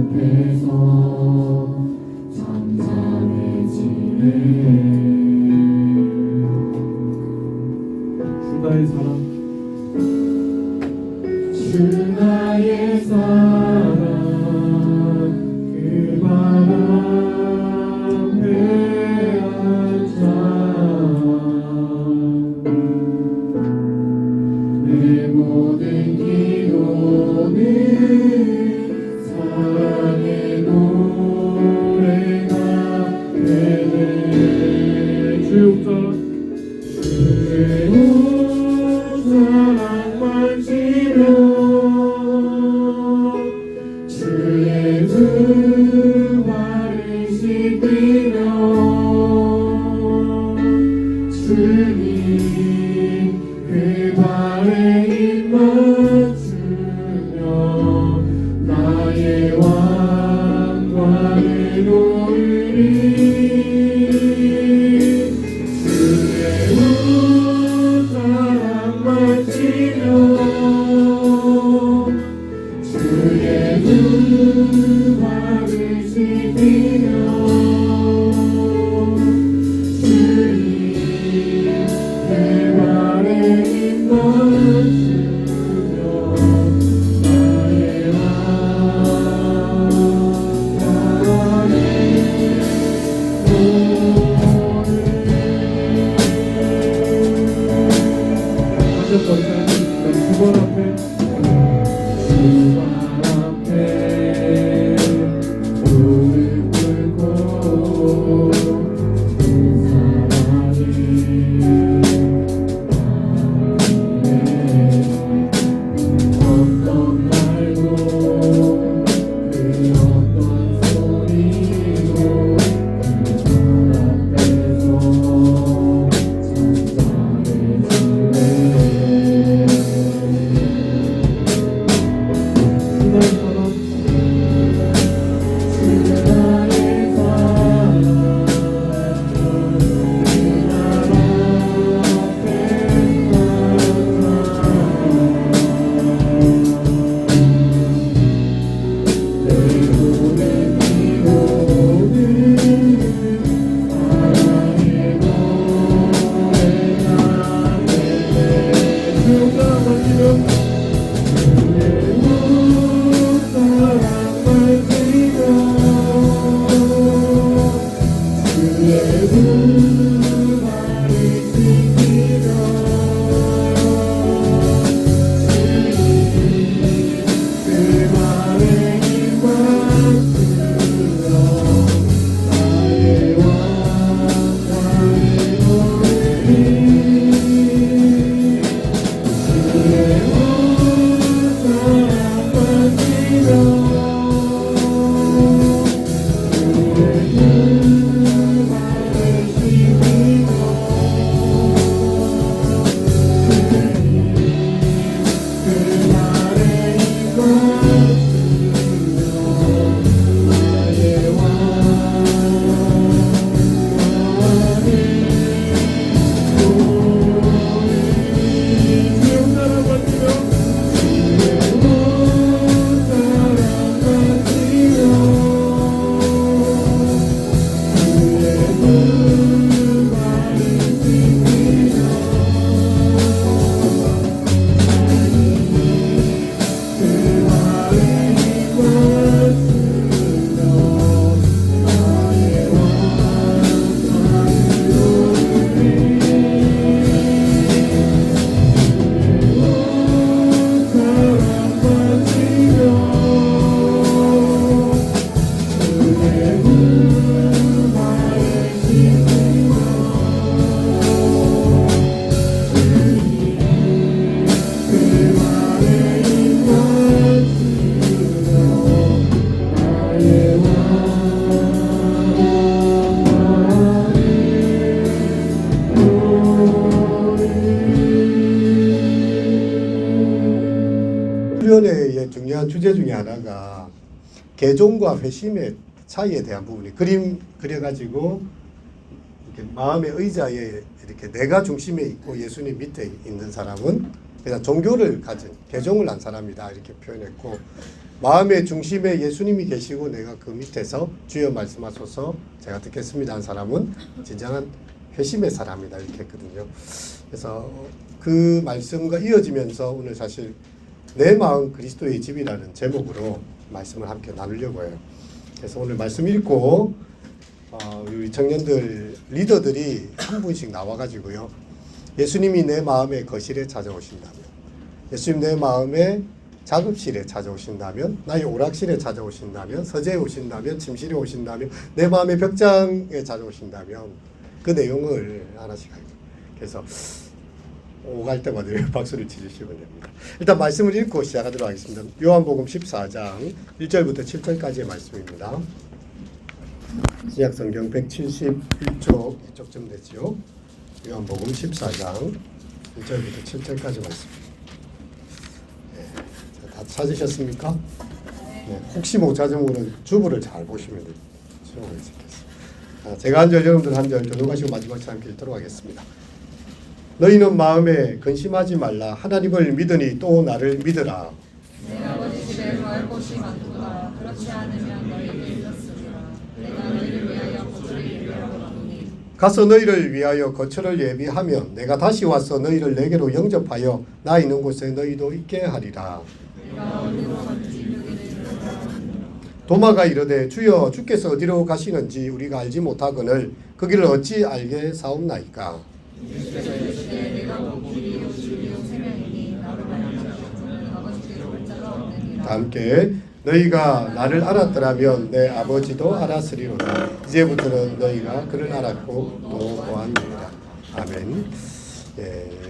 앞에서 잠잠해지네. 주 나의 사랑, 주 나의 사랑 그 바람 앞에 앉아 내 모든 기도는 사랑의 노래가 되네. 주의 옥사랑, 주의 사랑만 지며 주의 은혜를 씹히며 주님 그 발에 입 맞추며 나의 왕관을 놓으리. 주의 사랑만 지며 주의 은혜를 씹히며 주님 내 발에 입 맞추며 나의 왕관을 다시 한번 인사드립니다. 주번 앞에 주발 앞에 무릎 꿇고 그 사랑이 나에게 어떤 말도 그 어떤 소리도 그 앞에서 잠잠해지네. 수련회의 중요한 주제 중에 하나가 개종과 회심의 차이에 대한 부분이 그림 그려가지고 이렇게 마음의 의자에 이렇게 내가 중심에 있고 예수님 밑에 있는 사람은 그냥 종교를 가진 개종을 한 사람이다 이렇게 표현했고, 마음의 중심에 예수님이 계시고 내가 그 밑에서 주여 말씀하소서 제가 듣겠습니다 한 사람은 진정한 회심의 사람이다 이렇게 했거든요. 그래서 그 말씀과 이어지면서 오늘 사실 내 마음 그리스도의 집이라는 제목으로 말씀을 함께 나누려고 해요. 그래서 오늘 말씀 읽고 우리 청년들 리더들이 한 분씩 나와가지고요. 예수님이 내 마음의 거실에 찾아오신다면, 예수님 내 마음의 작업실에 찾아오신다면, 나의 오락실에 찾아오신다면, 서재에 오신다면, 침실에 오신다면, 내 마음의 벽장에 찾아오신다면 그 내용을 하나씩 할게요. 그래서 오갈 때마다 박수를 치주시면 됩니다. 일단 말씀을 읽고 시작하도록 하겠습니다. 요한복음 14장 1절부터 7절까지의 말씀입니다. 신약성경 171쪽 이쪽쯤 되죠. 요한복음 14장 1절부터 7절까지 말씀입니다. 네, 다 찾으셨습니까? 네, 혹시 못 찾으면 주부를 잘 보시면 됩니다. 제가 한 절, 여러분들 한 절 교독하시고 마지막 찬양 읽도록 하겠습니다. 너희는 마음에 근심하지 말라. 하나님을 믿으니 또 나를 믿으라. 내 아버지 집에 거할 곳이 많도다. 그렇지 않으면 너희를 잃었으리라. 내가 너희를 위하여 거처를 예비하노니 가서 너희를 위하여 거처를 예비하면 내가 다시 와서 너희를 내게로 영접하여 나 있는 곳에 너희도 있게 하리라. 내가 어디로 간지 너희를 들으라. 도마가 이르되 주여 주께서 어디로 가시는지 우리가 알지 못하거늘 그 길을 어찌 알게 사옵나이까. 예수께서 이르시되 내가 곧 길이요 진리요 생명이니 나로 말미암아 저는 아버지께로 갈 자가 없느니라. 다 함께 너희가 나를 알았더라면 내 아버지도 알았으리로다. 이제부터는 너희가 그를 알았고 또 보았느니라. 아멘.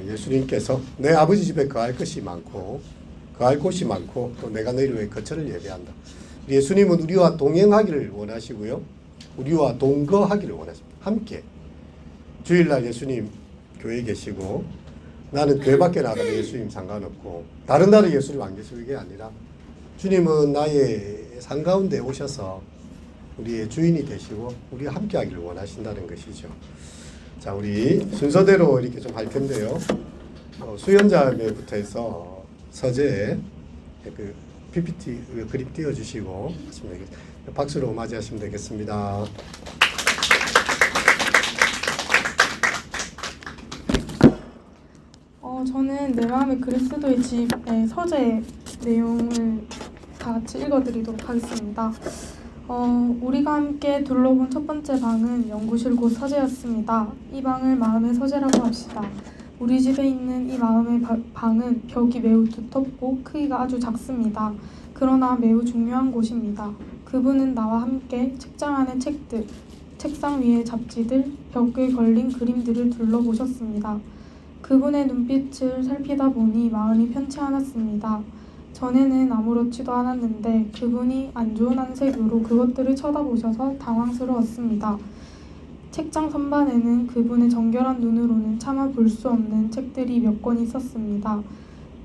예수님께서 내 아버지 집에 거할 곳이 많고 또 내가 너희를 위해 거처를 예비한다. 예수님은 우리와 동행하기를 원하시고요. 우리와 동거하기를 원하십니다. 함께. 주일날 예수님 교회에 계시고 나는 교회 밖에 나가도 예수님 상관없고 다른 나라에 예수님 안 계시고 이게 아니라 주님은 나의 삶 가운데 오셔서 우리의 주인이 되시고 우리와 함께 하기를 원하신다는 것이죠. 자, 우리 순서대로 이렇게 좀 할 텐데요. 수연자매부터 해서 서재에 그 PPT 그림 띄워주시고 박수로 맞이하시면 되겠습니다. 저는 내 마음의 그리스도의 집의 서재 내용을 다 같이 읽어드리도록 하겠습니다. 우리가 함께 둘러본 첫 번째 방은 연구실 곧 서재였습니다. 이 방을 마음의 서재라고 합시다. 우리 집에 있는 이 마음의 방은 벽이 매우 두텁고 크기가 아주 작습니다. 그러나 매우 중요한 곳입니다. 그분은 나와 함께 책장 안의 책들, 책상 위의 잡지들, 벽에 걸린 그림들을 둘러보셨습니다. 그분의 눈빛을 살피다 보니 마음이 편치 않았습니다. 전에는 아무렇지도 않았는데 그분이 안 좋은 안색으로 그것들을 쳐다보셔서 당황스러웠습니다. 책장 선반에는 그분의 정결한 눈으로는 차마 볼 수 없는 책들이 몇 권 있었습니다.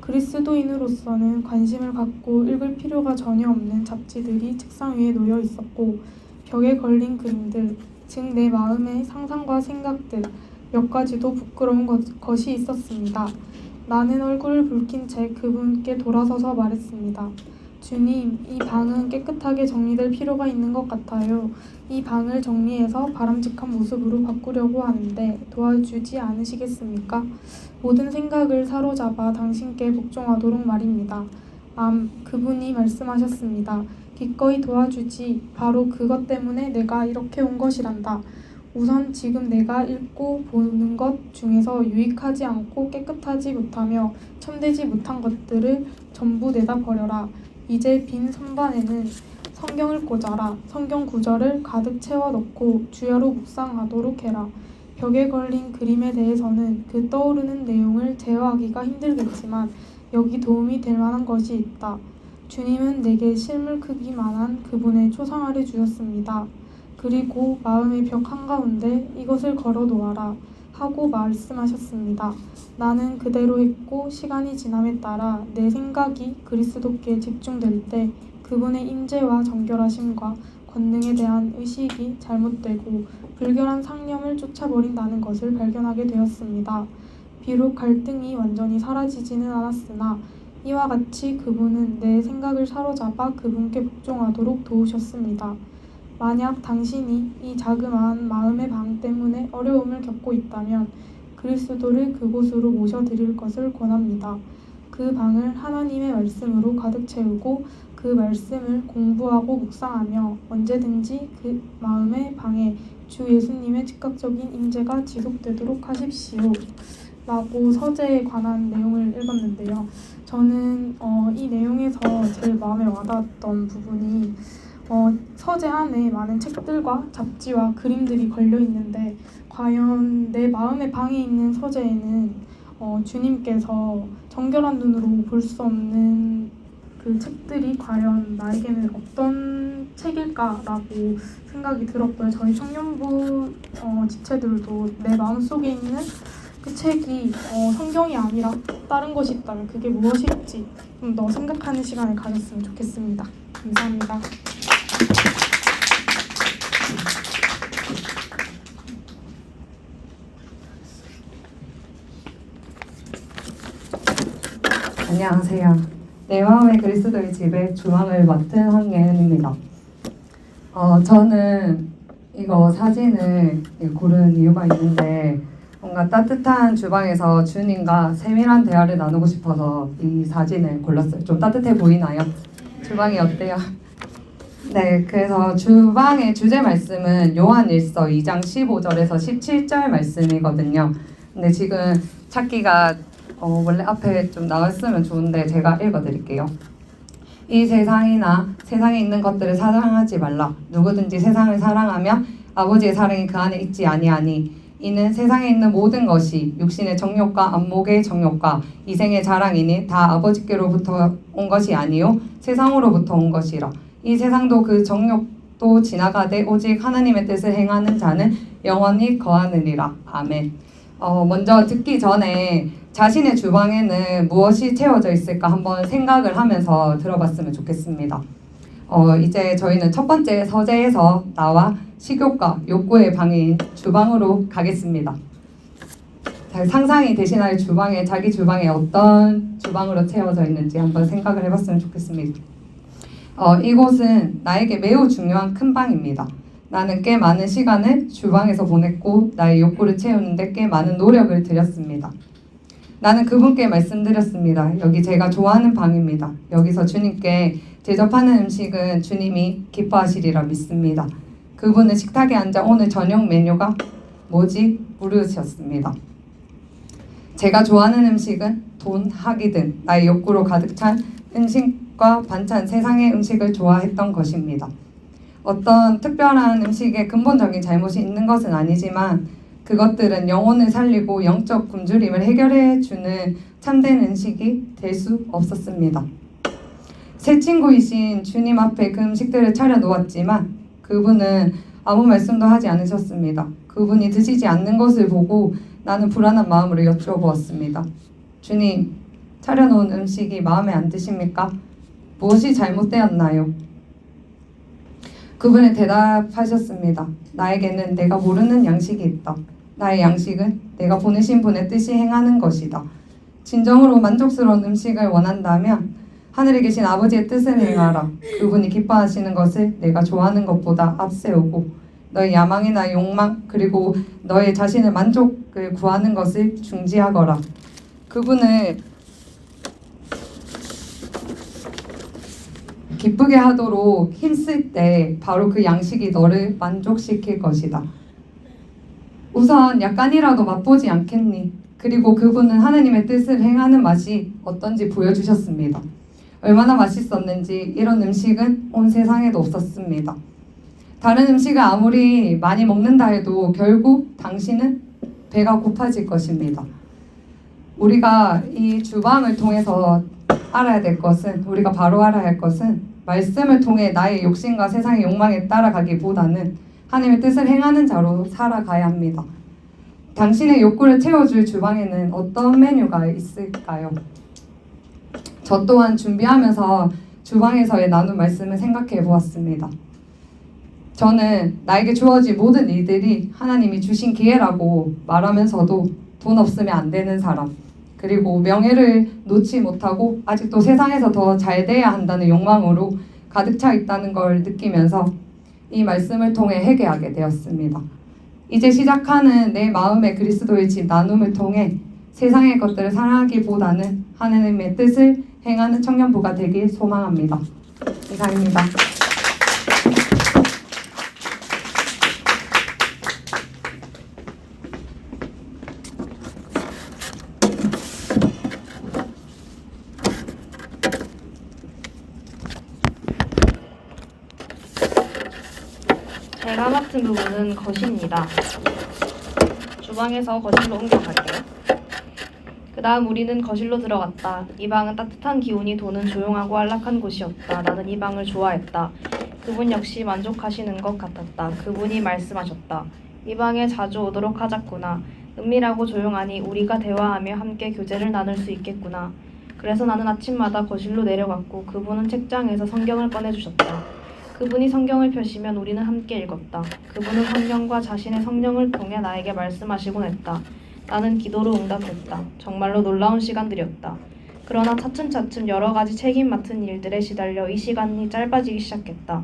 그리스도인으로서는 관심을 갖고 읽을 필요가 전혀 없는 잡지들이 책상 위에 놓여 있었고 벽에 걸린 그림들, 즉 내 마음의 상상과 생각들, 몇 가지도 부끄러운 것이 있었습니다. 나는 얼굴을 붉힌 채 그분께 돌아서서 말했습니다. 주님, 이 방은 깨끗하게 정리될 필요가 있는 것 같아요. 이 방을 정리해서 바람직한 모습으로 바꾸려고 하는데 도와주지 않으시겠습니까? 모든 생각을 사로잡아 당신께 복종하도록 말입니다. 그분이 말씀하셨습니다. 기꺼이 도와주지. 바로 그것 때문에 내가 이렇게 온 것이란다. 우선 지금 내가 읽고 보는 것 중에서 유익하지 않고 깨끗하지 못하며 참되지 못한 것들을 전부 내다 버려라. 이제 빈 선반에는 성경을 꽂아라. 성경 구절을 가득 채워 넣고 주야로 묵상하도록 해라. 벽에 걸린 그림에 대해서는 그 떠오르는 내용을 제어하기가 힘들겠지만 여기 도움이 될 만한 것이 있다. 주님은 내게 실물 크기만한 그분의 초상화를 주셨습니다. 그리고 마음의 벽 한가운데 이것을 걸어 놓아라 하고 말씀하셨습니다. 나는 그대로 했고 시간이 지남에 따라 내 생각이 그리스도께 집중될 때 그분의 임재와 정결하심과 권능에 대한 의식이 잘못되고 불결한 상념을 쫓아버린다는 것을 발견하게 되었습니다. 비록 갈등이 완전히 사라지지는 않았으나 이와 같이 그분은 내 생각을 사로잡아 그분께 복종하도록 도우셨습니다. 만약 당신이 이 자그마한 마음의 방 때문에 어려움을 겪고 있다면 그리스도를 그곳으로 모셔드릴 것을 권합니다. 그 방을 하나님의 말씀으로 가득 채우고 그 말씀을 공부하고 묵상하며 언제든지 그 마음의 방에 주 예수님의 즉각적인 임재가 지속되도록 하십시오. 라고 서재에 관한 내용을 읽었는데요. 저는 이 내용에서 제일 마음에 와닿았던 부분이 서재 안에 많은 책들과 잡지와 그림들이 걸려 있는데 과연 내 마음의 방에 있는 서재에는 주님께서 정결한 눈으로 볼 수 없는 그 책들이 과연 나에게는 어떤 책일까라고 생각이 들었고요. 저희 청년부 지체들도 내 마음속에 있는 그 책이 성경이 아니라 다른 것이 있다면 그게 무엇일지 좀 더 생각하는 시간을 가졌으면 좋겠습니다. 감사합니다. 안녕하세요. 내 마음의 그리스도의 집에 주방을 맡은 황예은입니다. 저는 이거 사진을 고른 이유가 있는데 뭔가 따뜻한 주방에서 주님과 세밀한 대화를 나누고 싶어서 이 사진을 골랐어요. 좀 따뜻해 보이나요? 주방이 어때요? 네, 그래서 주방의 주제 말씀은 요한일서 2장 15절에서 17절 말씀이거든요. 근데 지금 찾기가 원래 앞에 좀 나왔으면 좋은데 제가 읽어드릴게요. 이 세상이나 세상에 있는 것들을 사랑하지 말라. 누구든지 세상을 사랑하면 아버지의 사랑이 그 안에 있지 아니하니 이는 세상에 있는 모든 것이 육신의 정욕과 안목의 정욕과 이생의 자랑이니 다 아버지께로부터 온 것이 아니요 세상으로부터 온 것이라. 이 세상도 그 정욕도 지나가되 오직 하나님의 뜻을 행하는 자는 영원히 거하느니라. 아멘. 먼저 듣기 전에 자신의 주방에는 무엇이 채워져 있을까 한번 생각을 하면서 들어봤으면 좋겠습니다. 이제 저희는 첫 번째 서재에서 나와 식욕과 욕구의 방인 주방으로 가겠습니다. 잘 상상이 되시나요? 자기 주방에 어떤 주방으로 채워져 있는지 한번 생각을 해봤으면 좋겠습니다. 이곳은 나에게 매우 중요한 큰 방입니다. 나는 꽤 많은 시간을 주방에서 보냈고 나의 욕구를 채우는데 꽤 많은 노력을 들였습니다. 나는 그분께 말씀드렸습니다. 여기 제가 좋아하는 방입니다. 여기서 주님께 대접하는 음식은 주님이 기뻐하시리라 믿습니다. 그분은 식탁에 앉아 오늘 저녁 메뉴가 뭐지? 물으셨습니다. 제가 좋아하는 음식은 돈, 학이 등 나의 욕구로 가득 찬 음식과 반찬, 세상의 음식을 좋아했던 것입니다. 어떤 특별한 음식에 근본적인 잘못이 있는 것은 아니지만 그것들은 영혼을 살리고 영적 굶주림을 해결해주는 참된 음식이 될 수 없었습니다. 새 친구이신 주님 앞에 그 음식들을 차려놓았지만 그분은 아무 말씀도 하지 않으셨습니다. 그분이 드시지 않는 것을 보고 나는 불안한 마음으로 여쭤보았습니다. 주님, 차려놓은 음식이 마음에 안 드십니까? 무엇이 잘못되었나요? 그분은 대답하셨습니다. 나에게는 내가 모르는 양식이 있다. 나의 양식은 내가 보내신 분의 뜻이 행하는 것이다. 진정으로 만족스러운 음식을 원한다면 하늘에 계신 아버지의 뜻을 행하라. 그분이 기뻐하시는 것을 내가 좋아하는 것보다 앞세우고 너의 야망이나 욕망 그리고 너의 자신의 만족을 구하는 것을 중지하거라. 그분을 기쁘게 하도록 힘쓸 때 바로 그 양식이 너를 만족시킬 것이다. 우선 약간이라도 맛보지 않겠니? 그리고 그분은 하나님의 뜻을 행하는 맛이 어떤지 보여주셨습니다. 얼마나 맛있었는지 이런 음식은 온 세상에도 없었습니다. 다른 음식을 아무리 많이 먹는다 해도 결국 당신은 배가 고파질 것입니다. 우리가 이 주방을 통해서 알아야 될 것은, 우리가 바로 알아야 할 것은 말씀을 통해 나의 욕심과 세상의 욕망에 따라가기보다는 하나님의 뜻을 행하는 자로 살아가야 합니다. 당신의 욕구를 채워줄 주방에는 어떤 메뉴가 있을까요? 저 또한 준비하면서 주방에서의 나눈 말씀을 생각해 보았습니다. 저는 나에게 주어진 모든 일들이 하나님이 주신 기회라고 말하면서도 돈 없으면 안 되는 사람, 그리고 명예를 놓지 못하고 아직도 세상에서 더 잘 돼야 한다는 욕망으로 가득 차 있다는 걸 느끼면서 이 말씀을 통해 회개하게 되었습니다. 이제 시작하는 내 마음의 그리스도의 집 나눔을 통해 세상의 것들을 사랑하기보다는 하나님의 뜻을 행하는 청년부가 되길 소망합니다. 이상입니다. 제가 맡은 부분은 거실입니다. 주방에서 거실로 옮겨갈게요. 그 다음 우리는 거실로 들어갔다. 이 방은 따뜻한 기운이 도는 조용하고 안락한 곳이었다. 나는 이 방을 좋아했다. 그분 역시 만족하시는 것 같았다. 그분이 말씀하셨다. 이 방에 자주 오도록 하자꾸나. 은밀하고 조용하니 우리가 대화하며 함께 교제를 나눌 수 있겠구나. 그래서 나는 아침마다 거실로 내려갔고 그분은 책장에서 성경을 꺼내주셨다. 그분이 성경을 펴시면 우리는 함께 읽었다. 그분은 성경과 자신의 성령을 통해 나에게 말씀하시곤 했다. 나는 기도로 응답했다. 정말로 놀라운 시간들이었다. 그러나 차츰차츰 여러 가지 책임 맡은 일들에 시달려 이 시간이 짧아지기 시작했다.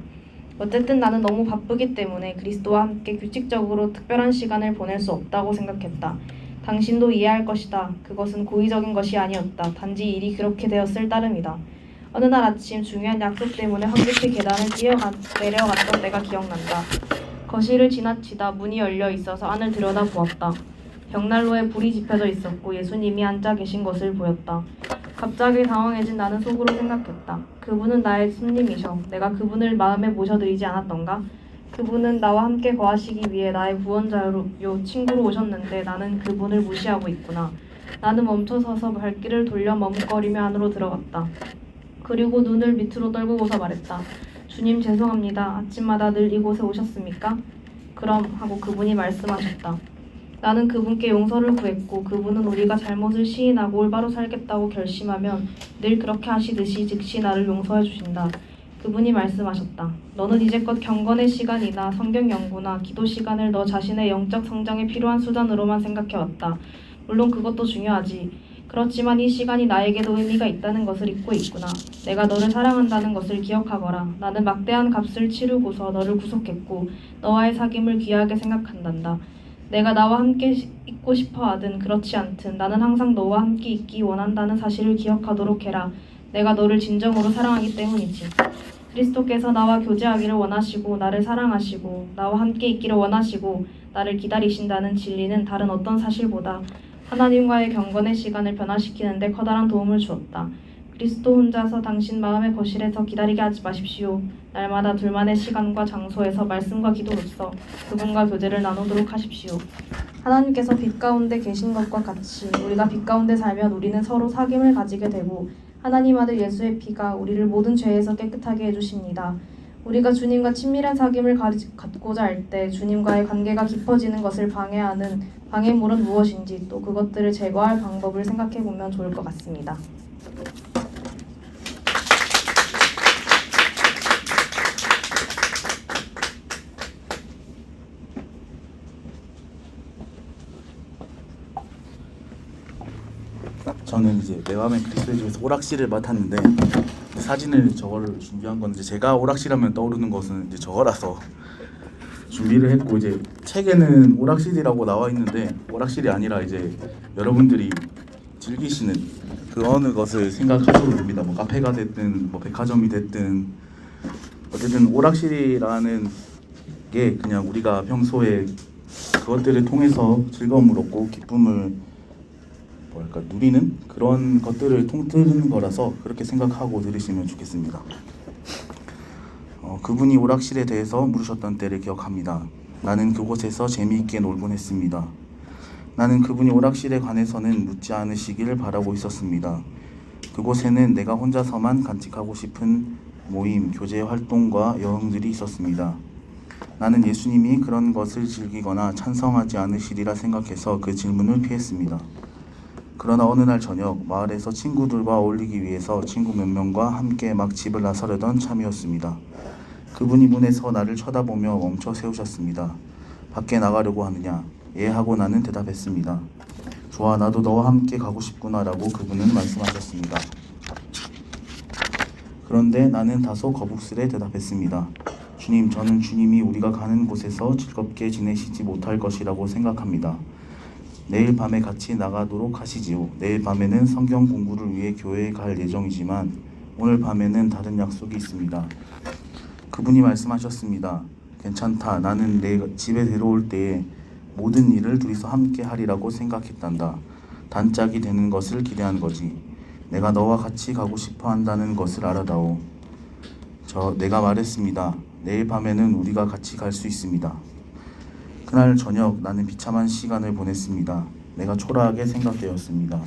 어쨌든 나는 너무 바쁘기 때문에 그리스도와 함께 규칙적으로 특별한 시간을 보낼 수 없다고 생각했다. 당신도 이해할 것이다. 그것은 고의적인 것이 아니었다. 단지 일이 그렇게 되었을 따름이다. 어느 날 아침 중요한 약속 때문에 황급히 계단을 내려갔던 때가 기억난다. 거실을 지나치다 문이 열려 있어서 안을 들여다보았다. 벽난로에 불이 지펴져 있었고 예수님이 앉아 계신 것을 보였다. 갑자기 당황해진 나는 속으로 생각했다. 그분은 나의 손님이셔. 내가 그분을 마음에 모셔드리지 않았던가? 그분은 나와 함께 거하시기 위해 나의 구원자요 친구로 오셨는데 나는 그분을 무시하고 있구나. 나는 멈춰서서 발길을 돌려 머뭇거리며 안으로 들어갔다. 그리고 눈을 밑으로 떨구고서 말했다. 주님 죄송합니다. 아침마다 늘 이곳에 오셨습니까? 그럼 하고 그분이 말씀하셨다. 나는 그분께 용서를 구했고 그분은 우리가 잘못을 시인하고 올바로 살겠다고 결심하면 늘 그렇게 하시듯이 즉시 나를 용서해 주신다. 그분이 말씀하셨다. 너는 이제껏 경건의 시간이나 성경 연구나 기도 시간을 너 자신의 영적 성장에 필요한 수단으로만 생각해왔다. 물론 그것도 중요하지. 그렇지만 이 시간이 나에게도 의미가 있다는 것을 잊고 있구나. 내가 너를 사랑한다는 것을 기억하거라. 나는 막대한 값을 치르고서 너를 구속했고 너와의 사귐을 귀하게 생각한단다. 내가 나와 함께 있고 싶어 하든 그렇지 않든 나는 항상 너와 함께 있기 원한다는 사실을 기억하도록 해라. 내가 너를 진정으로 사랑하기 때문이지. 그리스도께서 나와 교제하기를 원하시고 나를 사랑하시고 나와 함께 있기를 원하시고 나를 기다리신다는 진리는 다른 어떤 사실보다 하나님과의 경건의 시간을 변화시키는 데 커다란 도움을 주었다. 그리스도 혼자서 당신 마음의 거실에서 기다리게 하지 마십시오. 날마다 둘만의 시간과 장소에서 말씀과 기도로서 그분과 교제를 나누도록 하십시오. 하나님께서 빛 가운데 계신 것과 같이 우리가 빛 가운데 살면 우리는 서로 사귐을 가지게 되고 하나님 아들 예수의 피가 우리를 모든 죄에서 깨끗하게 해주십니다. 우리가 주님과 친밀한 사귐을 갖고자 할 때 주님과의 관계가 깊어지는 것을 방해하는 방해물은 무엇인지 또 그것들을 제거할 방법을 생각해보면 좋을 것 같습니다. 저는 이제 내 맘의 그리스도의 집에서 오락실을 맡았는데 사진을 저거를 준비한 건 이제 제가 오락실하면 떠오르는 것은 이제 저거라서 준비를 했고 이제 책에는 오락실이라고 나와 있는데 오락실이 아니라 이제 여러분들이 즐기시는 그 어느 것을 생각하셔도 됩니다. 뭐 카페가 됐든 뭐 백화점이 됐든 어쨌든 오락실이라는 게 그냥 우리가 평소에 그것들을 통해서 즐거움을 얻고 기쁨을 누리는 그런 것들을 통틀는 거라서 그렇게 생각하고 들으시면 좋겠습니다. 그분이 오락실에 대해서 물으셨던 때를 기억합니다. 나는 그곳에서 재미있게 놀곤 했습니다. 나는 그분이 오락실에 관해서는 묻지 않으시기를 바라고 있었습니다. 그곳에는 내가 혼자서만 간직하고 싶은 모임, 교제 활동과 여흥들이 있었습니다. 나는 예수님이 그런 것을 즐기거나 찬성하지 않으시리라 생각해서 그 질문을 피했습니다. 그러나 어느 날 저녁 마을에서 친구들과 어울리기 위해서 친구 몇 명과 함께 막 집을 나서려던 참이었습니다. 그분이 문에서 나를 쳐다보며 멈춰 세우셨습니다. 밖에 나가려고 하느냐? 예 하고 나는 대답했습니다. 좋아, 나도 너와 함께 가고 싶구나라고 그분은 말씀하셨습니다. 그런데 나는 다소 거북스레 대답했습니다. 주님, 저는 주님이 우리가 가는 곳에서 즐겁게 지내시지 못할 것이라고 생각합니다. 내일 밤에 같이 나가도록 하시지요. 내일 밤에는 성경 공부를 위해 교회에 갈 예정이지만 오늘 밤에는 다른 약속이 있습니다. 그분이 말씀하셨습니다. 괜찮다. 나는 내 집에 데려올 때에 모든 일을 둘이서 함께 하리라고 생각했단다. 단짝이 되는 것을 기대한 거지. 내가 너와 같이 가고 싶어 한다는 것을 알아다오. 내가 말했습니다. 내일 밤에는 우리가 같이 갈 수 있습니다. 그날 저녁 나는 비참한 시간을 보냈습니다. 내가 초라하게 생각되었습니다.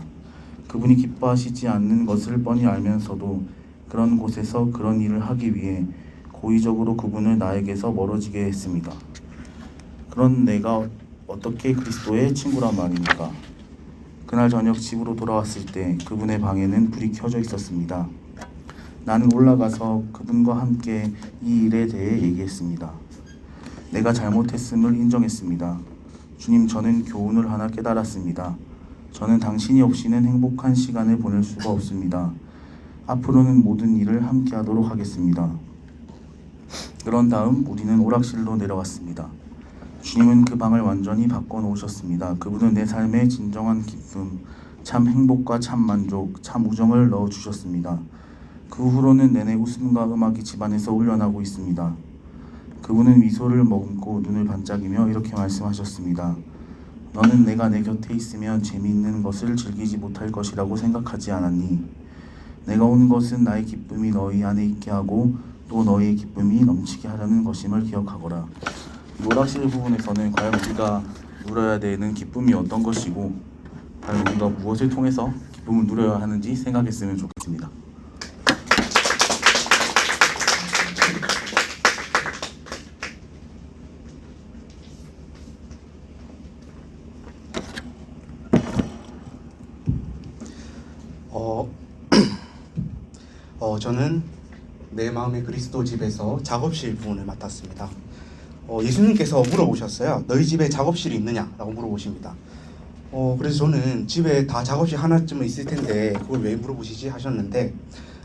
그분이 기뻐하시지 않는 것을 뻔히 알면서도 그런 곳에서 그런 일을 하기 위해 고의적으로 그분을 나에게서 멀어지게 했습니다. 그런 내가 어떻게 그리스도의 친구란 말입니까? 그날 저녁 집으로 돌아왔을 때 그분의 방에는 불이 켜져 있었습니다. 나는 올라가서 그분과 함께 이 일에 대해 얘기했습니다. 내가 잘못했음을 인정했습니다. 주님, 저는 교훈을 하나 깨달았습니다. 저는 당신이 없이는 행복한 시간을 보낼 수가 없습니다. 앞으로는 모든 일을 함께 하도록 하겠습니다. 그런 다음 우리는 오락실로 내려갔습니다. 주님은 그 방을 완전히 바꿔놓으셨습니다. 그분은 내 삶에 진정한 기쁨, 참 행복과 참 만족, 참 우정을 넣어주셨습니다. 그 후로는 내내 웃음과 음악이 집안에서 울려나고 있습니다. 그분은 미소를 머금고 눈을 반짝이며 이렇게 말씀하셨습니다. 너는 내가 내 곁에 있으면 재미있는 것을 즐기지 못할 것이라고 생각하지 않았니? 내가 온 것은 나의 기쁨이 너희 안에 있게 하고 또 너희의 기쁨이 넘치게 하려는 것임을 기억하거라. 이 오락실 부분에서는 과연 우리가 누려야 되는 기쁨이 어떤 것이고 과연 우리가 무엇을 통해서 기쁨을 누려야 하는지 생각했으면 좋겠습니다. 저는 내 마음의 그리스도 집에서 작업실 부분을 맡았습니다. 예수님께서 물어보셨어요. 너희 집에 작업실이 있느냐? 라고 물어보십니다. 그래서 저는 집에 다 작업실 하나쯤은 있을 텐데 그걸 왜 물어보시지? 하셨는데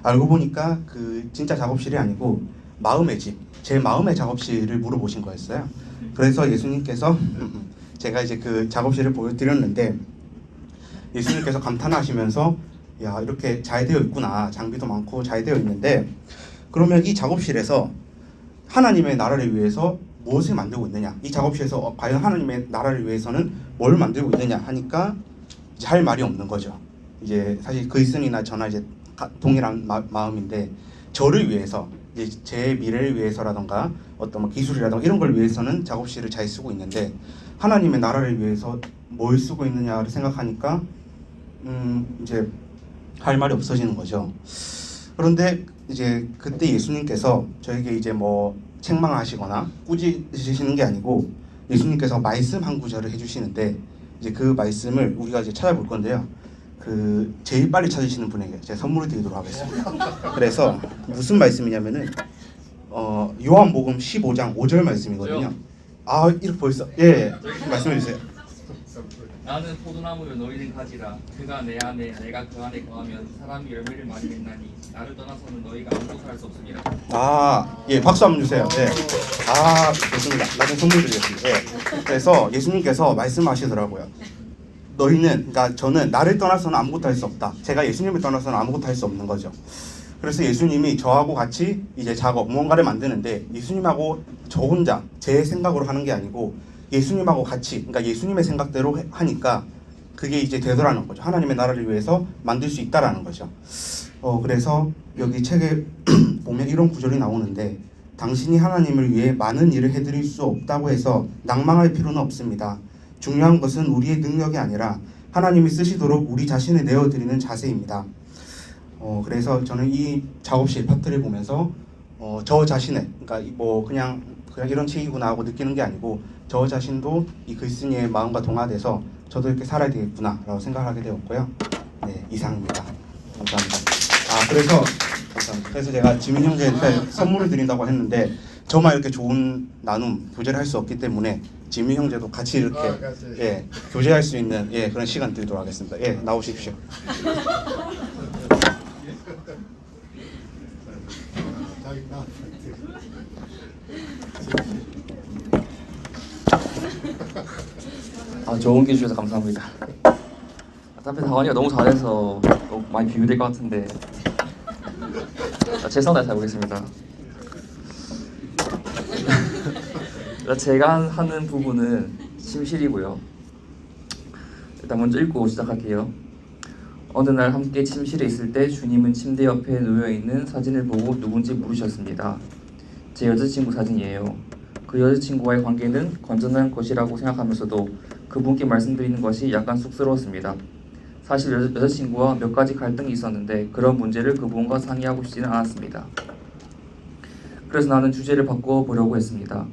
알고 보니까 그 진짜 작업실이 아니고 마음의 집, 제 마음의 작업실을 물어보신 거였어요. 그래서 예수님께서 제가 이제 그 작업실을 보여드렸는데 예수님께서 감탄하시면서 야, 이렇게 잘 되어 있구나. 장비도 많고 잘 되어 있는데 그러면 이 작업실에서 하나님의 나라를 위해서 무엇을 만들고 있느냐? 이 작업실에서 과연 하나님의 나라를 위해서는 뭘 만들고 있느냐 하니까 이제 할 말이 없는 거죠. 이제 사실 그리스도인이나 저나 이제 동일한 마음인데 저를 위해서 이제 제 미래를 위해서라던가 어떤 뭐 기술이라던가 이런 걸 위해서는 작업실을 잘 쓰고 있는데 하나님의 나라를 위해서 뭘 쓰고 있느냐를 생각하니까 이제 할 말이 없어지는 거죠. 그런데 이제 그때 예수님께서 저에게 이제 뭐 책망하시거나 꾸짖으시는 게 아니고 예수님께서 말씀 한 구절을 해주시는데 이제 그 말씀을 우리가 이제 찾아볼 건데요. 그 제일 빨리 찾으시는 분에게 제가 선물을 드리도록 하겠습니다. 그래서 무슨 말씀이냐면은 요한복음 15장 5절 말씀이거든요. 아, 이렇게 벌써 말씀해 주세요. 나는 포도나무요 너희는 가지라. 그가 내 안에 내가 그 안에 거하면 사람이 열매를 많이 맺나니 나를 떠나서는 너희가 아무것도 할 수 없습니다. 박수 한번 주세요. 네. 좋습니다. 나중에 선물 드리겠습니다. 네. 그래서 예수님께서 말씀하시더라고요. 너희는, 그러니까 저는 나를 떠나서는 아무것도 할 수 없다. 제가 예수님을 떠나서는 아무것도 할 수 없는 거죠. 그래서 예수님이 저하고 같이 이제 무언가를 만드는데 예수님하고 저 혼자 제 생각으로 하는 게 아니고 예수님하고 같이, 그러니까 예수님의 생각대로 하니까 그게 이제 되더라는 거죠. 하나님의 나라를 위해서 만들 수 있다라는 거죠. 그래서 여기 책에 보면 이런 구절이 나오는데 당신이 하나님을 위해 많은 일을 해드릴 수 없다고 해서 낭망할 필요는 없습니다. 중요한 것은 우리의 능력이 아니라 하나님이 쓰시도록 우리 자신을 내어드리는 자세입니다. 그래서 저는 이 작업실 파트를 보면서 저 자신을, 그러니까 뭐 그냥 이런 책이구나 하고 느끼는 게 아니고 저 자신도 이 글쓴이의 마음과 동화돼서 저도 이렇게 살아야 되겠구나 라고 생각하게 되었고요. 네, 이상입니다. 감사합니다. 감사합니다. 그래서 제가 지민 형제한테 선물을 드린다고 했는데 저만 이렇게 좋은 나눔 교제를 할 수 없기 때문에 지민 형제도 같이 이렇게 예, 교제할 수 있는 예, 그런 시간 드리도록 하겠습니다. 예, 나오십시오. 좋은 기회 주셔서 감사합니다. 어차피 다원이가 너무 잘해서 너무 많이 비교될 것 같은데 최선을 다해서 해보겠습니다. 제가 하는 부분은 침실이고요. 일단 먼저 읽고 시작할게요. 어느 날 함께 침실에 있을 때 주님은 침대 옆에 놓여있는 사진을 보고 누군지 물으셨습니다. 제 여자친구 사진이에요. 그 여자친구와의 관계는 건전한 것이라고 생각하면서도 그분께 말씀드리는 것이 약간 쑥스러웠습니다. 사실 여자친구와 몇 가지 갈등이 있었는데 그런 문제를 그분과 상의하고 싶지는 않았습니다. 그래서 나는 주제를 바꿔 보려고 했습니다.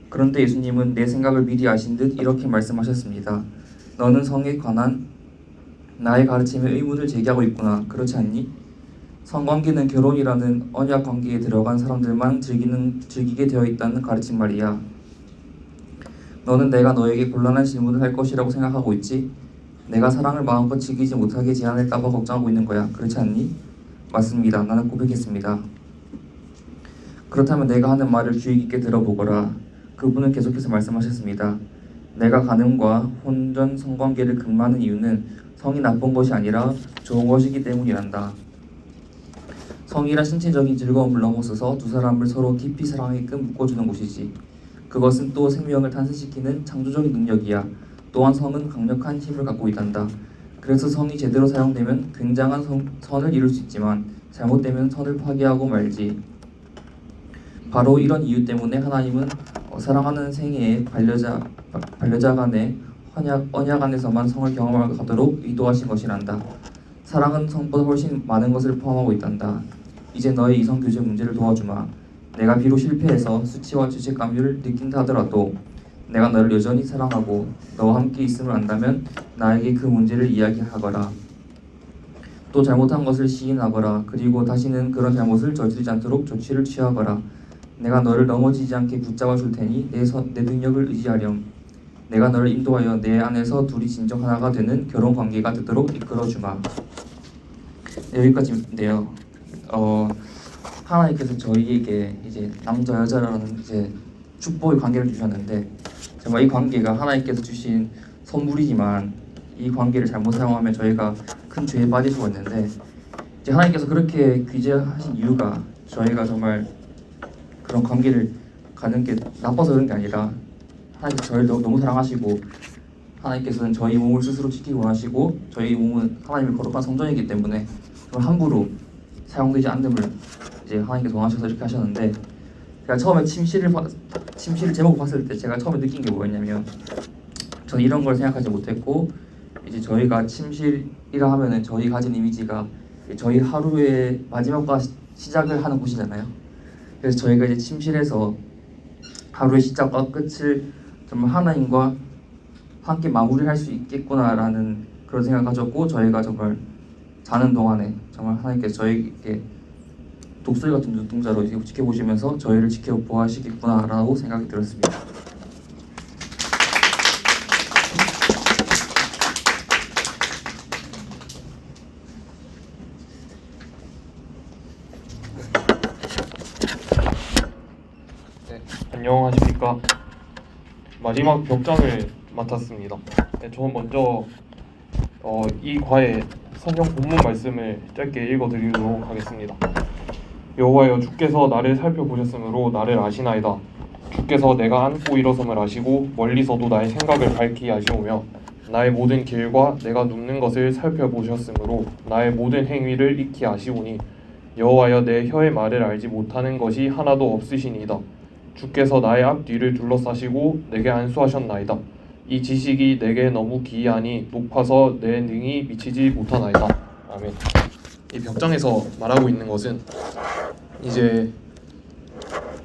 그런데 예수님은 내 생각을 미리 아신 듯 이렇게 말씀하셨습니다. 너는 성에 관한 나의 가르침에 의문을 제기하고 있구나. 그렇지 않니? 성관계는 결혼이라는 언약 관계에 들어간 사람들만 즐기게 되어 있다는 가르침 말이야. 너는 내가 너에게 곤란한 질문을 할 것이라고 생각하고 있지? 내가 사랑을 마음껏 즐기지 못하게 제한할까 봐 걱정하고 있는 거야. 그렇지 않니? 맞습니다. 나는 고백했습니다. 그렇다면 내가 하는 말을 주의 깊게 들어보거라. 그분은 계속해서 말씀하셨습니다. 내가 간음과 혼전 성관계를 금하는 이유는 성이 나쁜 것이 아니라 좋은 것이기 때문이란다. 성이란 신체적인 즐거움을 넘어서서 두 사람을 서로 깊이 사랑하게끔 묶어주는 곳이지. 그것은 또 생명을 탄생시키는 창조적인 능력이야. 또한 성은 강력한 힘을 갖고 있단다. 그래서 성이 제대로 사용되면 굉장한 선을 이룰 수 있지만 잘못되면 선을 파괴하고 말지. 바로 이런 이유 때문에 하나님은 사랑하는 생애에 반려자 간의 언약 안에서만 성을 경험하도록 의도하신 것이란다. 사랑은 성보다 훨씬 많은 것을 포함하고 있단다. 이제 너의 이성 교제 문제를 도와주마. 내가 비록 실패해서 수치와 죄책감을 느낀다 하더라도 내가 너를 여전히 사랑하고 너와 함께 있음을 안다면 나에게 그 문제를 이야기하거라. 또 잘못한 것을 시인하거라. 그리고 다시는 그런 잘못을 저지르지 않도록 조치를 취하거라. 내가 너를 넘어지지 않게 붙잡아 줄 테니 내 능력을 의지하렴. 내가 너를 인도하여 내 안에서 둘이 진정 하나가 되는 결혼 관계가 되도록 이끌어 주마. 여기까지인데요. 하나님께서 저희에게 이제 남자 여자라는 이제 축복의 관계를 주셨는데 정말 이 관계가 하나님께서 주신 선물이지만 이 관계를 잘못 사용하면 저희가 큰 죄에 빠질 수가 있는데 이제 하나님께서 그렇게 규제하신 이유가 저희가 정말 그런 관계를 가는 게 나빠서 그런 게 아니라 하나님께서 저희를 너무 사랑하시고 하나님께서는 저희 몸을 스스로 지키기 원하시고 저희 몸은 하나님의 거룩한 성전이기 때문에 함부로 사용되지 않음을 이제 하나님께서 원하셔서 이렇게 하셨는데 제가 처음에 침실을 제목을 봤을 때 제가 처음에 느낀 게 뭐였냐면 저는 이런 걸 생각하지 못했고 이제 저희가 침실이라 하면은 저희 가진 이미지가 저희 하루의 마지막과 시작을 하는 곳이잖아요. 그래서 저희가 이제 침실에서 하루의 시작과 끝을 정말 하나님과 함께 마무리할 수 있겠구나라는 그런 생각을 가졌고 저희가 정말 자는 동안에 정말 하나님께서 저희에게 독수리 같은 눈동자로 지켜보시면서 저희를 지켜보시겠구나라고 생각이 들었습니다. 네, 안녕하십니까. 마지막 벽장을 맡았습니다. 네, 저는 먼저 이 과의 성경 본문 말씀을 짧게 읽어드리도록 하겠습니다. 여호와여 주께서 나를 살펴보셨으므로 나를 아시나이다. 주께서 내가 앉고 일어섬을 아시고 멀리서도 나의 생각을 밝히 아시오며 나의 모든 길과 내가 눕는 것을 살펴보셨으므로 나의 모든 행위를 익히 아시오니 여호와여 내 혀의 말을 알지 못하는 것이 하나도 없으시니이다. 주께서 나의 앞뒤를 둘러싸시고 내게 안수하셨나이다. 이 지식이 내게 너무 기이하니 높아서 내 능히 미치지 못하나이다. 아멘. 이 벽장에서 말하고 있는 것은 이제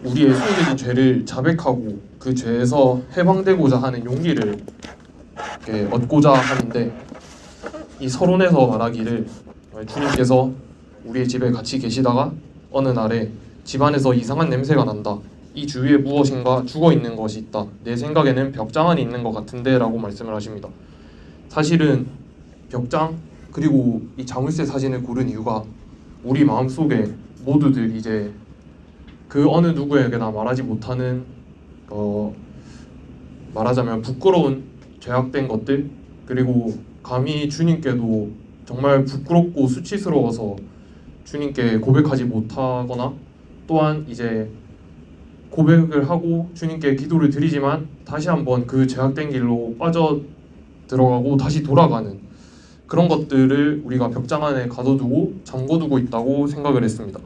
우리의 숨겨진 죄를 자백하고 그 죄에서 해방되고자 하는 용기를 얻고자 하는데 이 서론에서 말하기를 주님께서 우리의 집에 같이 계시다가 어느 날에 집안에서 이상한 냄새가 난다. 이 주위에 무엇인가 죽어 있는 것이 있다. 내 생각에는 벽장 안에 있는 것 같은데 라고 말씀을 하십니다. 사실은 벽장 그리고 이 자물쇠 사진을 고른 이유가 우리 마음속에 모두들 이제 그 어느 누구에게나 말하지 못하는 말하자면 부끄러운 죄악된 것들, 그리고 감히 주님께도 정말 부끄럽고 수치스러워서 주님께 고백하지 못하거나, 또한 이제 고백을 하고 주님께 기도를 드리지만 다시 한번 그 죄악된 길로 빠져 들어가고 다시 돌아가는 그런 것들을 우리가 벽장 안에 가둬두고 잠궈두고 있다고 생각을 했습니다.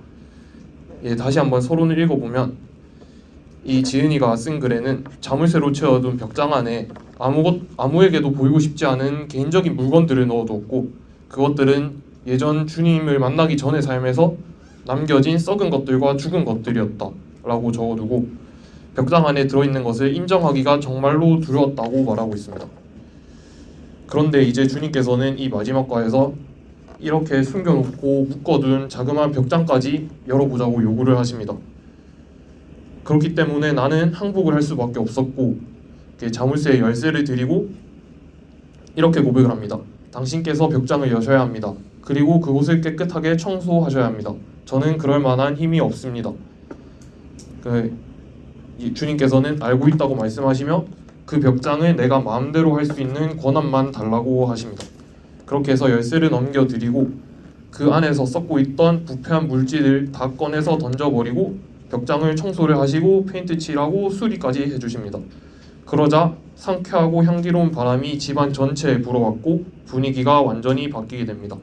예, 다시 한번 서론을 읽어보면 이 지은이가 쓴 글에는 자물쇠로 채워둔 벽장 안에 아무에게도 보이고 싶지 않은 개인적인 물건들을 넣어두었고, 그것들은 예전 주님을 만나기 전의 삶에서 남겨진 썩은 것들과 죽은 것들이었다 라고 적어두고, 벽장 안에 들어있는 것을 인정하기가 정말로 두려웠다고 말하고 있습니다. 그런데 이제 주님께서는 이 마지막 과에서 이렇게 숨겨놓고 묶어둔 자그마한 벽장까지 열어보자고 요구를 하십니다. 그렇기 때문에 나는 항복을 할 수밖에 없었고, 자물쇠의 열쇠를 드리고 이렇게 고백을 합니다. 당신께서 벽장을 여셔야 합니다. 그리고 그곳을 깨끗하게 청소하셔야 합니다. 저는 그럴 만한 힘이 없습니다. 주님께서는 알고 있다고 말씀하시며 그 벽장을 내가 마음대로 할 수 있는 권한만 달라고 하십니다. 그렇게 해서 열쇠를 넘겨드리고 그 안에서 썩고 있던 부패한 물질을 다 꺼내서 던져버리고 벽장을 청소를 하시고 페인트 칠하고 수리까지 해주십니다. 그러자 상쾌하고 향기로운 바람이 집안 전체에 불어왔고 분위기가 완전히 바뀌게 됩니다.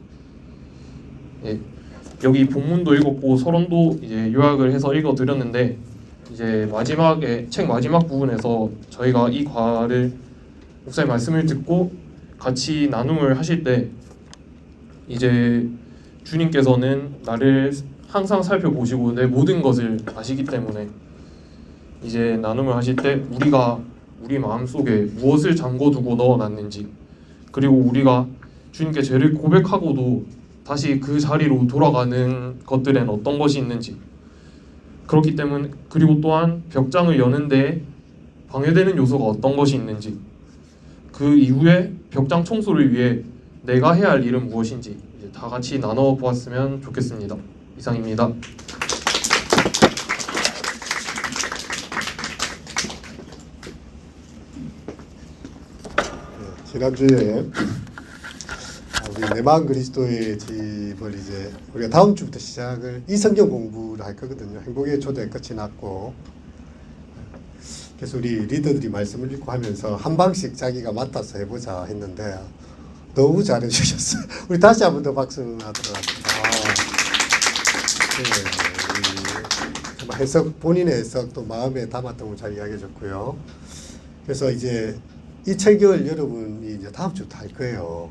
예, 여기 본문도 읽었고 서론도 이제 요약을 해서 읽어드렸는데, 이제 마지막에 책 마지막 부분에서 저희가 이 과를 목사님 말씀을 듣고 같이 나눔을 하실 때 이제 주님께서는 나를 항상 살펴보시고 내 모든 것을 아시기 때문에 이제 나눔을 하실 때 우리가 우리 마음속에 무엇을 잠궈두고 넣어놨는지, 그리고 우리가 주님께 죄를 고백하고도 다시 그 자리로 돌아가는 것들엔 어떤 것이 있는지, 그렇기 때문에 그리고 또한 벽장을 여는데 방해되는 요소가 어떤 것이 있는지, 그 이후에 벽장 청소를 위해 내가 해야 할 일은 무엇인지 이제 다 같이 나눠 보았으면 좋겠습니다. 이상입니다. 지난주에 우리 내 마음 그리스도의 집을 이제 우리가 다음 주부터 시작을 이 성경 공부를 할 거거든요. 행복의 초대 끝이 났고, 그래서 우리 리더들이 말씀을 읽고 하면서 한 방씩 자기가 맡아서 해보자 했는데 너무 잘해주셨어요. 우리 다시 한 번 더 박수 하도록 합니다. 정말 해석, 본인의 해석 또 마음에 담았던 걸 잘 이야기해줬고요. 그래서 이제 이 책을 여러분이 이제 다음 주부터 할 거예요.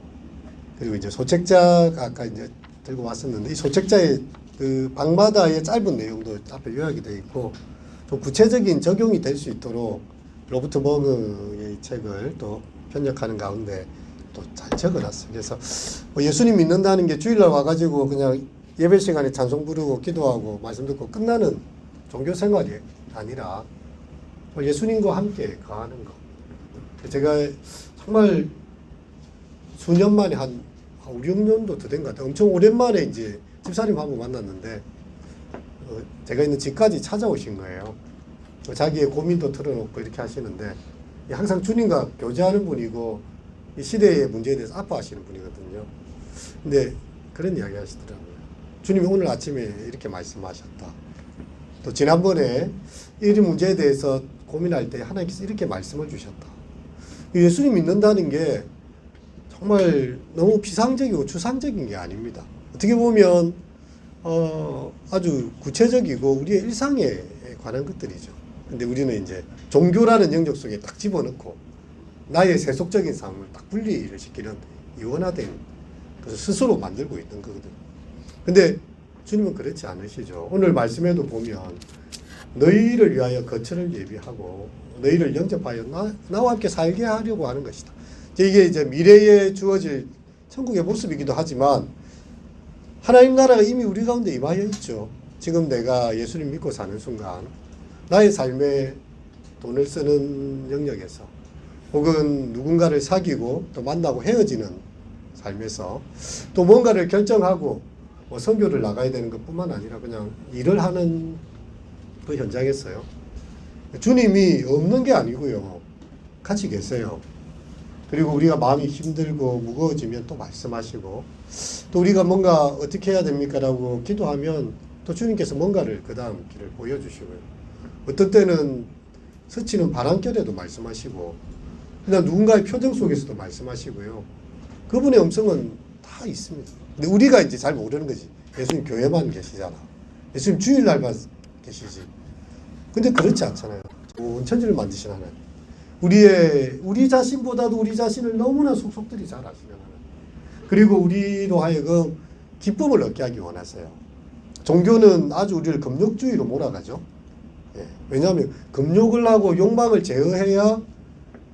그리고 이제 소책자가 아까 이제 들고 왔었는데, 이 소책자의 그 방마다의 짧은 내용도 앞에 요약이 되어 있고 좀 구체적인 적용이 될 수 있도록 로버트 버그의 이 책을 또 편역하는 가운데 또 잘 적어놨어요. 그래서 뭐 예수님 믿는다는 게 주일날 와가지고 그냥 예배 시간에 찬송 부르고 기도하고 말씀 듣고 끝나는 종교 생활이 아니라 예수님과 함께 가는 거. 제가 정말 수년 만에 한 5, 6년도 더 된 것 같아요. 엄청 오랜만에 이제 집사님 한 번 만났는데 제가 있는 집까지 찾아오신 거예요. 자기의 고민도 털어놓고 이렇게 하시는데 항상 주님과 교제하는 분이고 이 시대의 문제에 대해서 아파하시는 분이거든요. 근데 그런 이야기 하시더라고요. 주님이 오늘 아침에 이렇게 말씀하셨다. 또 지난번에 이 문제에 대해서 고민할 때 하나님께서 이렇게 말씀을 주셨다. 예수님 믿는다는 게 정말 너무 비상적이고 추상적인 게 아닙니다. 어떻게 보면 아주 구체적이고 우리의 일상에 관한 것들이죠. 근데 우리는 이제 종교라는 영역 속에 딱 집어넣고 나의 세속적인 삶을 딱 분리를 시키는 이원화된 것을 스스로 만들고 있는 거거든요. 근데 주님은 그렇지 않으시죠. 오늘 말씀에도 보면 너희를 위하여 거처를 예비하고 너희를 영접하여 나와 함께 살게 하려고 하는 것이다. 이게 이제 미래에 주어질 천국의 모습이기도 하지만 하나님 나라가 이미 우리 가운데 임하여 있죠. 지금 내가 예수님 믿고 사는 순간 나의 삶에 돈을 쓰는 영역에서 혹은 누군가를 사귀고 또 만나고 헤어지는 삶에서 또 뭔가를 결정하고 뭐 선교를 나가야 되는 것뿐만 아니라 그냥 일을 하는 그 현장에서요. 주님이 없는 게 아니고요. 같이 계세요. 그리고 우리가 마음이 힘들고 무거워지면 또 말씀하시고 또 우리가 뭔가 어떻게 해야 됩니까? 라고 기도하면 또 주님께서 뭔가를 그 다음 길을 보여주시고요. 어떤 때는 스치는 바람결에도 말씀하시고 그냥 누군가의 표정 속에서도 말씀하시고요. 그분의 음성은 다 있습니다. 근데 우리가 이제 잘 모르는 거지. 예수님 교회만 계시잖아. 예수님 주일날만 계시지. 근데 그렇지 않잖아요. 온 천지를 만드신 하나님. 우리 자신보다도 우리 자신을 너무나 속속들이 잘 아시는 하나님. 그리고 우리로 하여금 기쁨을 얻게 하기 원하세요. 종교는 아주 우리를 금욕주의로 몰아가죠. 예. 왜냐하면 금욕을 하고 욕망을 제어해야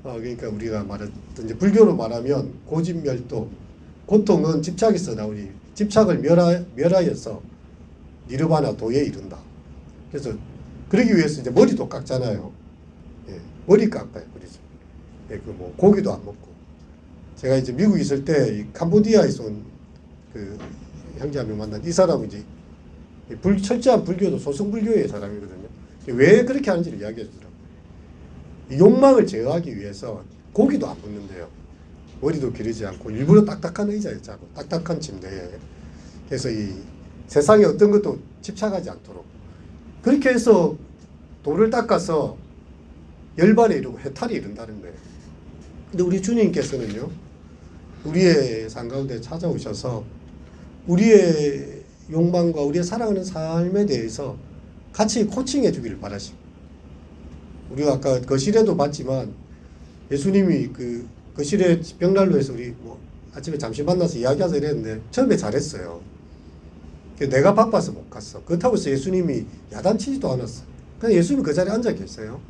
그러니까 우리가 말했던 이제 불교로 말하면 고집멸도, 고통은 집착에서 나오니 집착을 멸하여서 니르바나 도에 이른다. 그래서 그러기 위해서 이제 머리도 깎잖아요. 예, 머리 깎아요, 그러죠. 예, 그 뭐 고기도 안 먹고. 제가 이제 미국 있을 때 캄보디아에서 온 그 형제 한 명 만난 이 사람은 이제 철저한 불교도 소승불교의 사람이거든요. 왜 그렇게 하는지를 이야기해 주더라고요. 욕망을 제어하기 위해서 고기도 안 먹는데요. 머리도 기르지 않고 일부러 딱딱한 의자에 자고 딱딱한 침대에. 그래서 이 세상에 어떤 것도 집착하지 않도록 그렇게 해서 돌을 닦아서 열반에 이르고 해탈에 이른다는 거예요. 근데 우리 주님께서는요, 우리의 삶 가운데 찾아오셔서 우리의 욕망과 우리의 사랑하는 삶에 대해서 같이 코칭해 주기를 바라십니다. 우리가 아까 거실에도 봤지만 예수님이 그 거실에 벽난로에서 우리 뭐 아침에 잠시 만나서 이야기하자 이랬는데 처음에 잘했어요. 내가 바빠서 못 갔어. 그렇다고 해서 예수님이 야단치지도 않았어. 그냥 예수님이 그 자리에 앉아 계세요.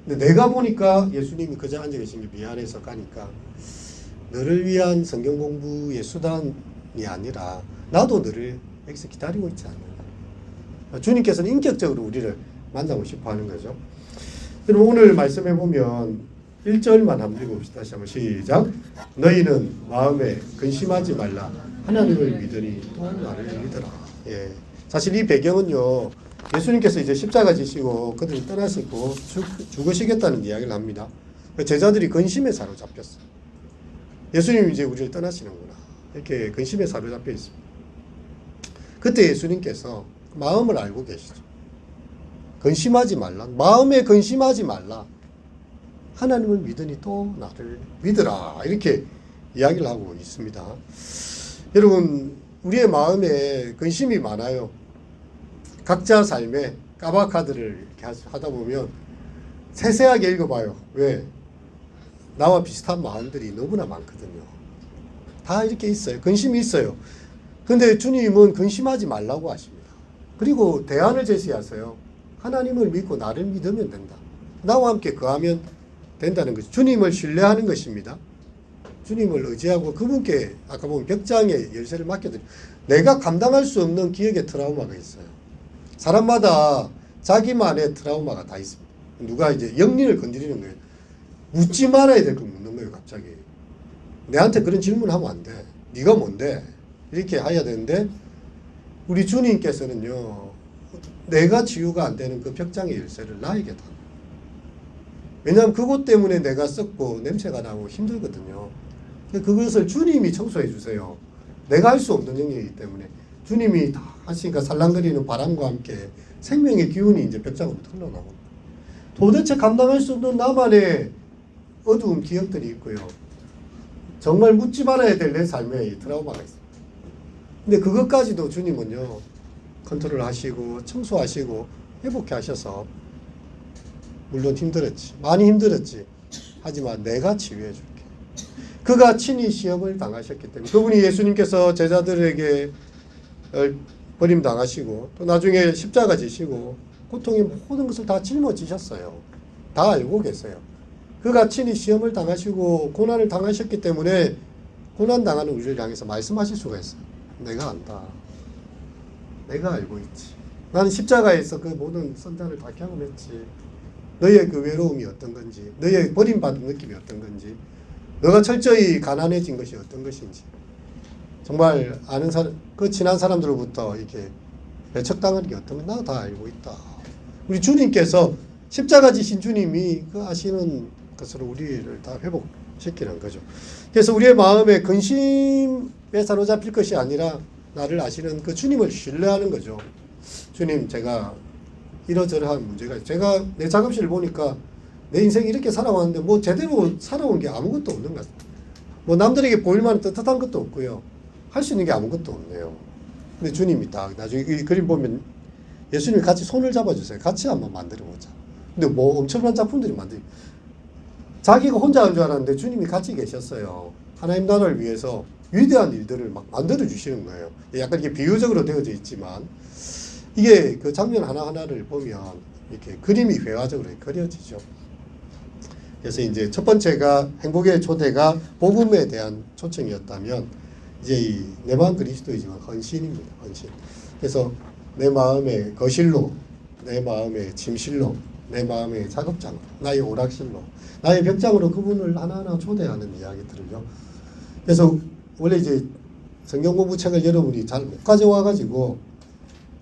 근데 내가 보니까 예수님이 그 자리에 앉아 계신 게 미안해서 가니까 너를 위한 성경 공부의 수단이 아니라 나도 너를 여기서 기다리고 있지 않는가. 주님께서는 인격적으로 우리를 만나고 싶어 하는 거죠. 그럼 오늘 말씀해 보면 1절만 한번 읽어봅시다. 다시 한번 시작. 너희는 마음에 근심하지 말라. 하나님을 믿으니 또 나를 믿으라. 예. 사실 이 배경은요, 예수님께서 이제 십자가 지시고 그들이 떠나시고 죽으시겠다는 이야기를 합니다. 제자들이 근심에 사로잡혔어요. 예수님이 이제 우리를 떠나시는구나. 이렇게 근심에 사로잡혀 있습니다. 그때 예수님께서 마음을 알고 계시죠. 근심하지 말라. 마음에 근심하지 말라. 하나님을 믿으니 또 나를 믿으라. 이렇게 이야기를 하고 있습니다. 여러분, 우리의 마음에 근심이 많아요. 각자 삶에 까마카드를 이렇게 하다 보면 세세하게 읽어봐요. 왜? 나와 비슷한 마음들이 너무나 많거든요. 다 이렇게 있어요. 근심이 있어요. 근데 주님은 근심하지 말라고 하십니다. 그리고 대안을 제시하세요. 하나님을 믿고 나를 믿으면 된다. 나와 함께 거하면 된다는 것이 주님을 신뢰하는 것입니다. 주님을 의지하고 그분께 아까 보면 벽장에 열쇠를 맡겨드려. 내가 감당할 수 없는 기억의 트라우마가 있어요. 사람마다 자기만의 트라우마가 다 있습니다. 누가 이제 영린을 건드리는 거예요. 묻지 말아야 될 걸 묻는 거예요. 갑자기 내한테 그런 질문하면 안 돼. 네가 뭔데? 이렇게 해야 되는데 우리 주님께서는요, 내가 치유가 안 되는 그 벽장의 열쇠를 나에게 다. 왜냐하면 그것 때문에 내가 썩고 냄새가 나고 힘들거든요. 그것을 주님이 청소해 주세요. 내가 할 수 없는 영역이기 때문에 주님이 다 하시니까 살랑거리는 바람과 함께 생명의 기운이 이제 벽장으로부터 흘러나고 도대체 감당할 수 없는 나만의 어두운 기억들이 있고요. 정말 묻지 말아야 될 내 삶에 트라우마가 있습니다. 근데 그것까지도 주님은요, 컨트롤 하시고 청소하시고 회복해 하셔서 물론 힘들었지. 많이 힘들었지. 하지만 내가 치유해 줄게. 그가 친히 시험을 당하셨기 때문에 그분이 예수님께서 제자들에게 버림당하시고 또 나중에 십자가 지시고 고통의 모든 것을 다 짊어지셨어요. 다 알고 계세요. 그가 친히 시험을 당하시고 고난을 당하셨기 때문에 고난당하는 우리를 향해서 말씀하실 수가 있어요. 내가 안다. 내가 알고 있지. 나는 십자가에서 그 모든 선단을 다 경험했지. 너의 그 외로움이 어떤 건지, 너의 버림받은 느낌이 어떤 건지, 너가 철저히 가난해진 것이 어떤 것인지, 정말 아는 사람, 그 친한 사람들로부터 이렇게 배척당하는 게 어떤 건 나도 다 알고 있다. 우리 주님께서 십자가 지신 주님이 그 아시는 것으로 우리를 다 회복시키는 거죠. 그래서 우리의 마음에 근심에 사로잡힐 것이 아니라 나를 아시는 그 주님을 신뢰하는 거죠. 주님, 제가 이러저러한 문제가 있어요. 제가 내 작업실을 보니까 내 인생이 이렇게 살아왔는데 뭐 제대로 살아온 게 아무것도 없는 것 같아요. 뭐 남들에게 보일 만한 떳떳한 것도 없고요. 할 수 있는 게 아무것도 없네요. 근데 주님이 딱 나중에 이 그림 보면 예수님이 같이 손을 잡아주세요. 같이 한번 만들어보자. 근데 뭐 엄청난 작품들이 만들어요. 자기가 혼자 한 줄 알았는데 주님이 같이 계셨어요. 하나님 나라를 위해서 위대한 일들을 막 만들어 주시는 거예요. 약간 이게 비유적으로 되어져 있지만 이게 그 장면 하나하나를 보면 이렇게 그림이 회화적으로 그려지죠. 그래서 이제 첫 번째가 행복의 초대가 복음에 대한 초청이었다면 이제 이 내 마음 그리스도이지만 헌신입니다. 헌신. 그래서 내 마음의 거실로, 내 마음의 침실로, 내 마음의 작업장, 나의 오락실로, 나의 벽장으로 그분을 하나하나 초대하는 이야기들을요. 그래서 원래 이제 성경 공부 책을 여러분이 잘 못 가져와 가지고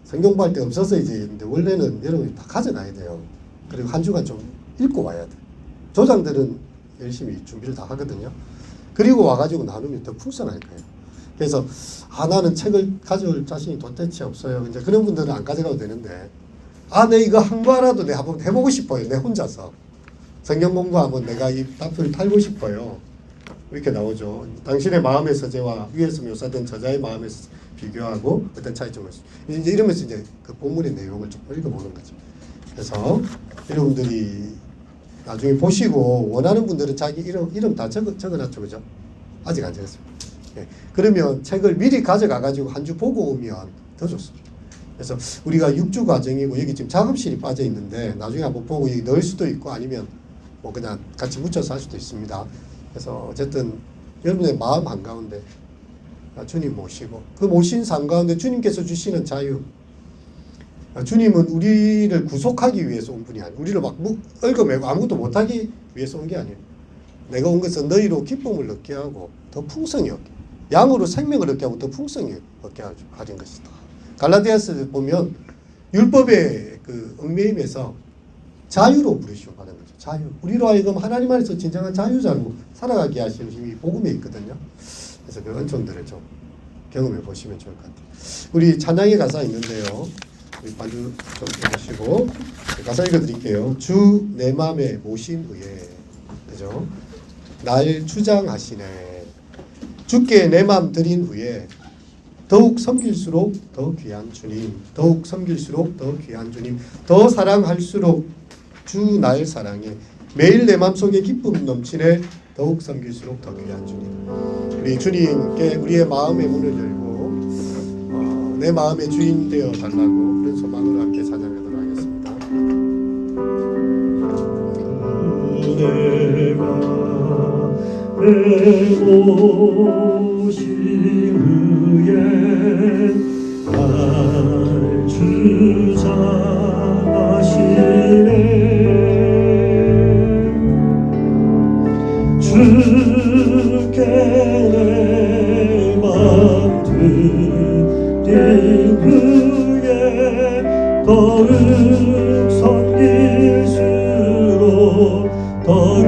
성경 공부할 때 없어서 이제 있는데 원래는 여러분이 다 가져놔야 돼요. 그리고 한 주간 좀 읽고 와야 돼. 조장들은 열심히 준비를 다 하거든요. 그리고 와가지고 나누면 더 풍성할 거예요. 그래서 나는 책을 가져올 자신이 도대체 없어요. 이제 그런 분들은 안 가져가도 되는데 내 이거 한 거라도 내가 한번 해보고 싶어요. 내 혼자서 성경 공부하면 내가 이 답을 팔고 싶어요. 이렇게 나오죠. 당신의 마음의 서재와 위에서 묘사된 저자의 마음의 비교하고 어떤 차이점을 이제 이러면서 이제 그 본문의 내용을 좀 읽어보는 거죠. 그래서 여러분들이 나중에 보시고 원하는 분들은 자기 이름 다 적어놨죠, 그죠? 아직 안 적었습니다. 예. 그러면 책을 미리 가져가 가지고 한 주 보고 오면 더 좋습니다. 그래서 우리가 6주 과정이고 여기 지금 작업실이 빠져 있는데 나중에 한번 보고 여기 넣을 수도 있고 아니면 뭐 그냥 같이 묻혀서 할 수도 있습니다. 그래서 어쨌든 여러분의 마음 한가운데 주님 모시고 그 모신 삶 가운데 주님께서 주시는 자유, 주님은 우리를 구속하기 위해서 온 분이 아니에요. 우리를 막 얽어매고 아무것도 못하기 위해서 온 게 아니에요. 내가 온 것은 너희로 기쁨을 얻게 하고 더 풍성히 얻게, 양으로 생명을 얻게 하고 더 풍성히 얻게 하는 것이다. 갈라디아서 보면 율법의 그 얽매임에서 자유로 부르시고 받은 거죠. 자유. 우리로 하여금 하나님 안에서 진정한 자유자로 살아가게 하시는 힘이 복음에 있거든요. 그래서 그 은총들을 좀 경험해 보시면 좋을 것 같아요. 우리 찬양의 가사 있는데요. 우리 반주 좀 해보시고 가사 읽어드릴게요. 주 내 맘에 모신 후에, 그죠? 날 주장하시네. 주께 내 맘 드린 후에 더욱 섬길수록 더 귀한 주님, 더욱 섬길수록 더 귀한 주님, 더 사랑할수록 주 날 사랑해. 매일 내 맘속에 기쁨 넘치네. 더욱 섬길수록 더 귀한 주님. 우리 주님께 우리의 마음의 문을 열고 내 마음의 주인 되어 달라고 그런 소망으로 함께 찬양하도록 하겠습니다. 내가 오신 후에 날 주장하시네. 주께 내 맘 드린 후에 더욱 섬길수록 더